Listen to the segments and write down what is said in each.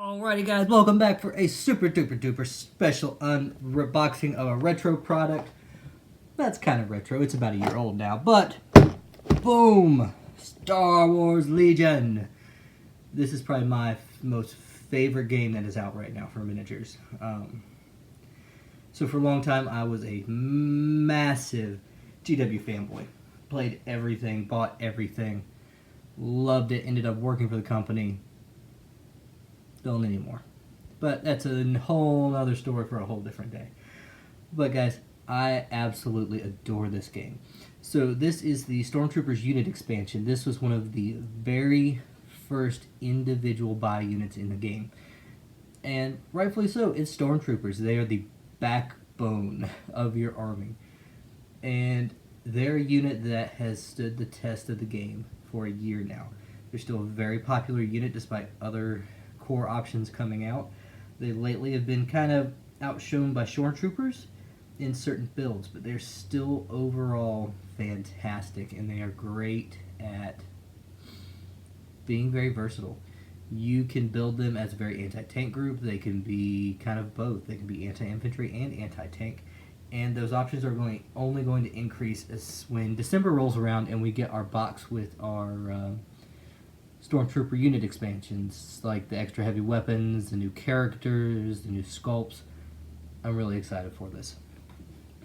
Alrighty guys, welcome back for a super duper duper special unboxing of a retro product. That's kind of retro, it's about a year old now, but boom! Star Wars Legion! This is probably my most favorite game that is out right now for miniatures. So for a long time I was a massive GW fanboy. Played everything, bought everything, loved it, ended up working for the company. Don't anymore. But that's a whole other story for a whole different day. But guys, I absolutely adore this game. So this is the Stormtroopers unit expansion. This was one of the very first individual buy units in the game. And rightfully so, it's Stormtroopers. They are the backbone of your army. And they're a unit that has stood the test of the game for a year now. They're still a very popular unit despite other core options coming out. They lately have been kind of outshone by Stormtroopers in certain builds, but they're still overall fantastic, and they are great at being very versatile. You can build them as a very anti-tank group. They can be kind of both. They can be anti-infantry and anti-tank, and those options are only going to increase as when December rolls around and we get our box with our Stormtrooper unit expansions, like the extra heavy weapons, the new characters, the new sculpts. I'm really excited for this.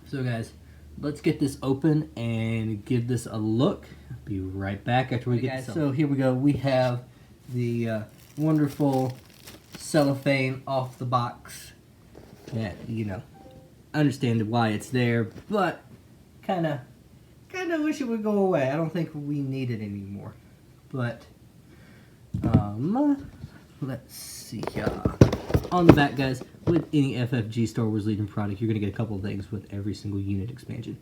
So guys, let's get this open and give this a look. Be right back after we get this. So here we go. We have the wonderful cellophane off the box. That, you know, understand why it's there, but kind of wish it would go away. I don't think we need it anymore. But let's see here. On the back, guys, with any FFG Star Wars Legion product, you're going to get a couple of things with every single unit expansion.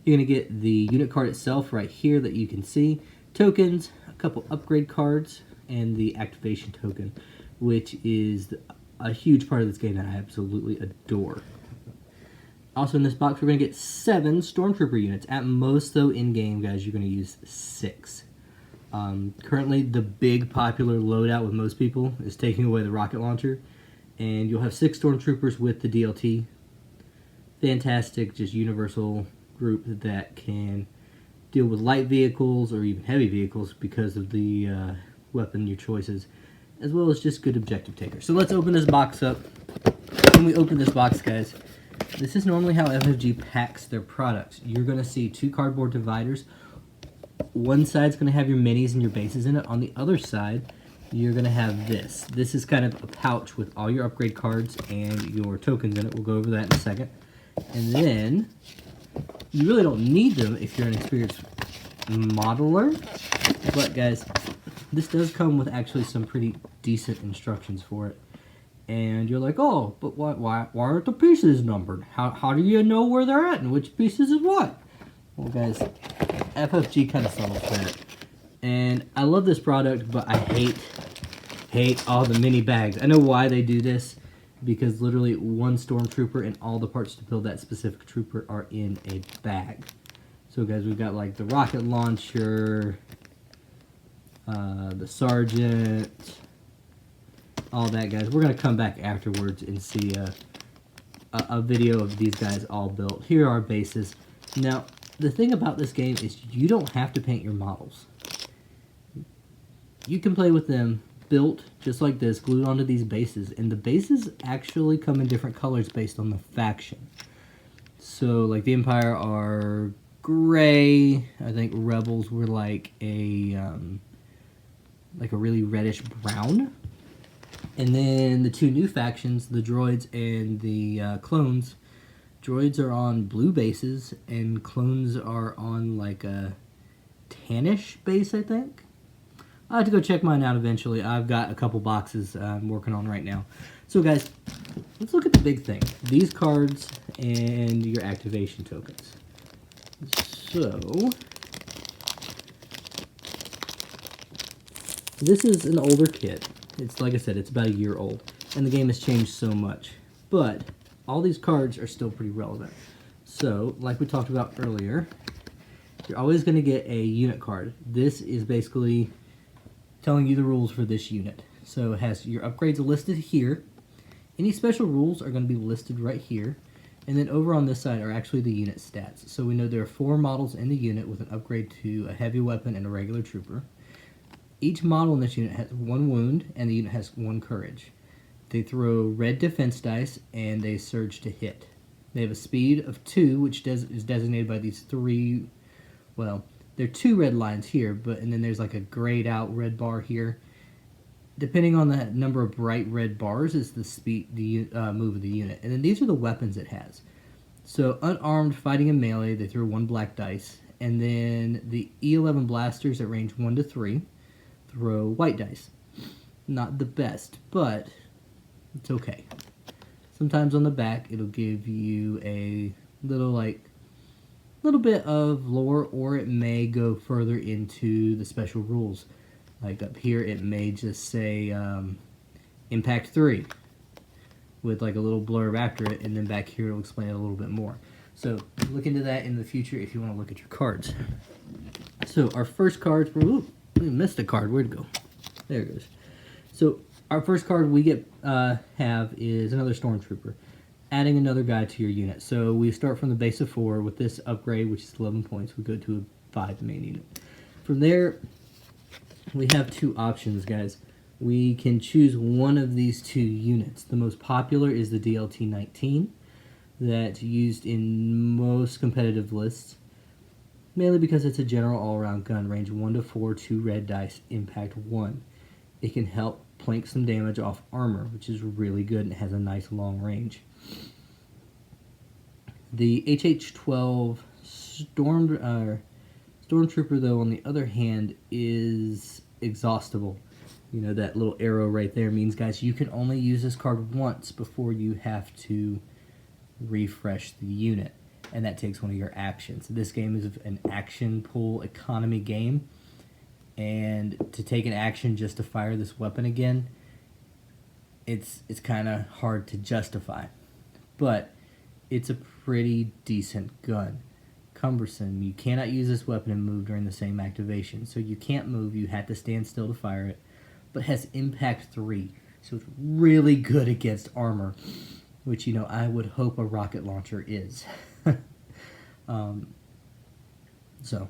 You're going to get the unit card itself right here that you can see, tokens, a couple upgrade cards, and the activation token, which is a huge part of this game that I absolutely adore. Also in this box, we're going to get 7 Stormtrooper units. At most, though, in-game, guys, you're going to use 6. Currently, the big popular loadout with most people is taking away the rocket launcher, and you'll have 6 Stormtroopers with the DLT. Fantastic, just universal group that can deal with light vehicles or even heavy vehicles because of the weapon your choices, as well as just good objective takers. So let's open this box up. When we open this box, guys, this is normally how FFG packs their products. You're going to see 2 cardboard dividers. One side's going to have your minis and your bases in it. On the other side, you're going to have this. This is kind of a pouch with all your upgrade cards and your tokens in it. We'll go over that in a second. And then, you really don't need them if you're an experienced modeler. But guys, this does come with actually some pretty decent instructions for it. And you're like, oh, but why aren't the pieces numbered? How do you know where they're at and which pieces is what? Well, guys, FFG kind of solves that. And I love this product, but I hate all the mini bags. I know why they do this, because literally one Stormtrooper and all the parts to build that specific trooper are in a bag. So guys, we've got like the rocket launcher, the sergeant, all that, guys. We're going to come back afterwards and see a video of these guys all built. Here are our bases. Now, the thing about this game is you don't have to paint your models. You can play with them built just like this, glued onto these bases, and the bases actually come in different colors based on the faction. So, like the Empire are gray. I think Rebels were like a really reddish brown. And then the 2 new factions, the droids and the clones. Droids are on blue bases, and clones are on like a tannish base, I think. I'll have to go check mine out eventually. I've got a couple boxes I'm working on right now. So guys, let's look at the big thing. These cards and your activation tokens. So, this is an older kit. It's, like I said, it's about a year old, and the game has changed so much. But all these cards are still pretty relevant. So, like we talked about earlier, you're always going to get a unit card. This is basically telling you the rules for this unit. So it has your upgrades listed here. Any special rules are going to be listed right here. And then over on this side are actually the unit stats. So we know there are 4 models in the unit with an upgrade to a heavy weapon and a regular trooper. Each model in this unit has 1 wound, and the unit has 1 courage. They throw red defense dice, and they surge to hit. They have a speed of 2, which is designated by these 3, well, there are 2 red lines here, and then there's like a grayed out red bar here. Depending on the number of bright red bars is the move of the unit. And then these are the weapons it has. So unarmed, fighting in melee, they throw 1 black dice. And then the E11 blasters at range 1 to 3 throw white dice. Not the best, but it's okay. Sometimes on the back it'll give you a little bit of lore, or it may go further into the special rules. Like up here, it may just say Impact 3 with like a little blurb after it, and then back here it'll explain it a little bit more. So look into that in the future if you want to look at your cards. So our first card, we missed a card. Where'd it go? There it goes. So our first card we have is another Stormtrooper, adding another guy to your unit. So we start from the base of 4 with this upgrade, which is 11 points. We go to a 5 main unit. From there, we have 2 options, guys. We can choose one of these 2 units. The most popular is the DLT-19, that's used in most competitive lists, mainly because it's a general all-around gun, range 1 to 4, 2 red dice, impact 1. It can help plank some damage off armor, which is really good, and it has a nice long range. The HH-12 Stormtrooper, though, on the other hand, is exhaustible. You know, that little arrow right there means, guys, you can only use this card once before you have to refresh the unit, and that takes one of your actions. This game is an action pool economy game, and to take an action just to fire this weapon again, it's kind of hard to justify. But it's a pretty decent gun. Cumbersome. You cannot use this weapon and move during the same activation. So you can't move, you have to stand still to fire it. But it has impact 3. So it's really good against armor, which, you know, I would hope a rocket launcher is. So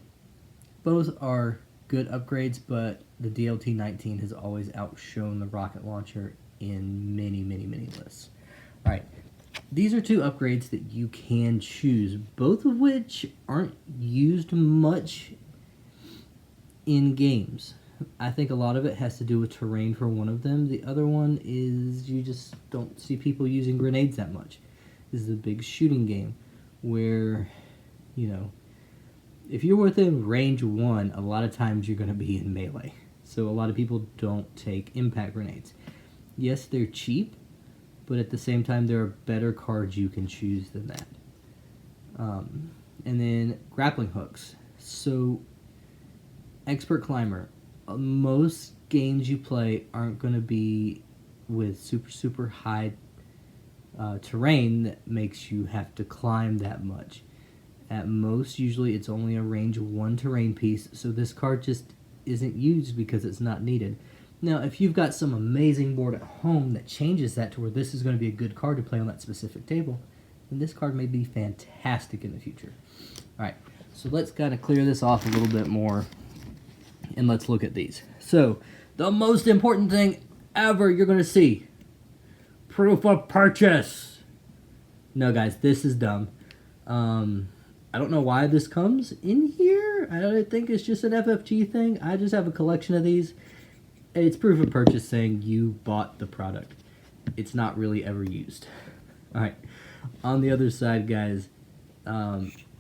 both are good upgrades, but the DLT-19 has always outshone the rocket launcher in many, many, many lists. Alright. These are 2 upgrades that you can choose, both of which aren't used much in games. I think a lot of it has to do with terrain for one of them. The other one is you just don't see people using grenades that much. This is a big shooting game where, you know, if you're within range 1, a lot of times you're going to be in melee. So a lot of people don't take impact grenades. Yes, they're cheap, but at the same time, there are better cards you can choose than that. And then grappling hooks. So, expert climber. Most games you play aren't going to be with super high terrain that makes you have to climb that much. At most, usually it's only a range 1 terrain piece, so this card just isn't used because it's not needed. Now, if you've got some amazing board at home that changes that to where this is going to be a good card to play on that specific table, then this card may be fantastic in the future. Alright, so let's kind of clear this off a little bit more, and let's look at these. So, the most important thing ever you're going to see. Proof of purchase. No, guys, this is dumb. I don't know why this comes in here. I think it's just an FFG thing. I just have a collection of these. It's proof of purchase saying you bought the product. It's not really ever used. Alright, on the other side, guys,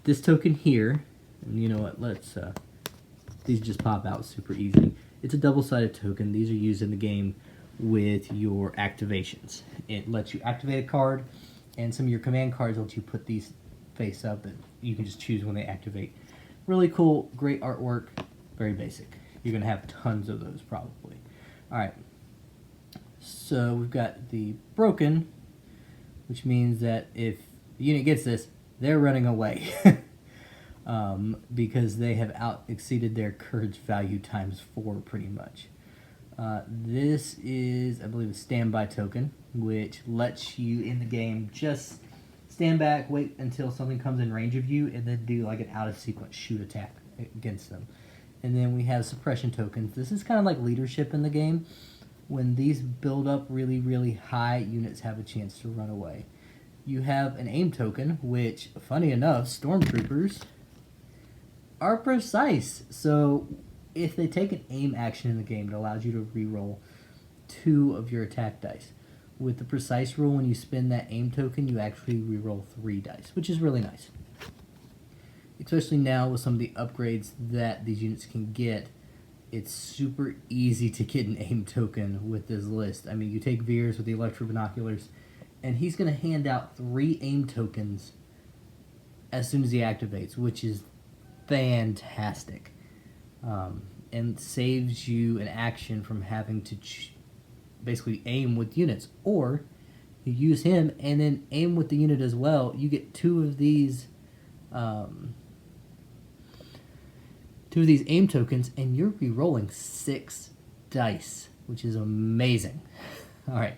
this token here, and you know what, these just pop out super easy. It's a double-sided token. These are used in the game with your activations. It lets you activate a card, and some of your command cards let you put these face up that you can just choose when they activate. Really cool, great artwork, very basic. You're going to have tons of those probably. Alright, so we've got the broken, which means that if the unit gets this, they're running away. Because they have exceeded their courage value times 4 pretty much. This is, I believe, a standby token, which lets you in the game just stand back, wait until something comes in range of you, and then do like an out-of-sequence shoot attack against them. And then we have suppression tokens. This is kind of like leadership in the game. When these build up really, really high, units have a chance to run away. You have an aim token, which, funny enough, stormtroopers are precise. So if they take an aim action in the game, it allows you to reroll 2 of your attack dice. With the precise rule, when you spend that aim token, you actually reroll 3 dice, which is really nice. Especially now with some of the upgrades that these units can get, it's super easy to get an aim token with this list. I mean, you take Veers with the electro binoculars, and he's going to hand out 3 aim tokens as soon as he activates, which is fantastic. And saves you an action from having to basically aim with units. Or you use him and then aim with the unit as well. You get 2 of these aim tokens, and you're re-rolling 6 dice, which is amazing. Alright,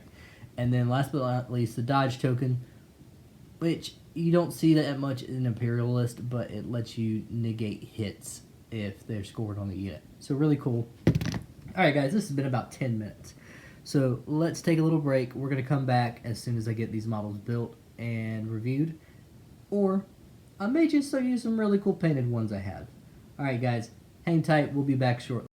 and then last but not least, the dodge token, which you don't see that much in Imperialist, but it lets you negate hits if they're scored on the unit. So really cool. Alright guys, this has been about 10 minutes. So let's take a little break. We're going to come back as soon as I get these models built and reviewed. Or I may just show you some really cool painted ones I have. Alright guys, hang tight. We'll be back shortly.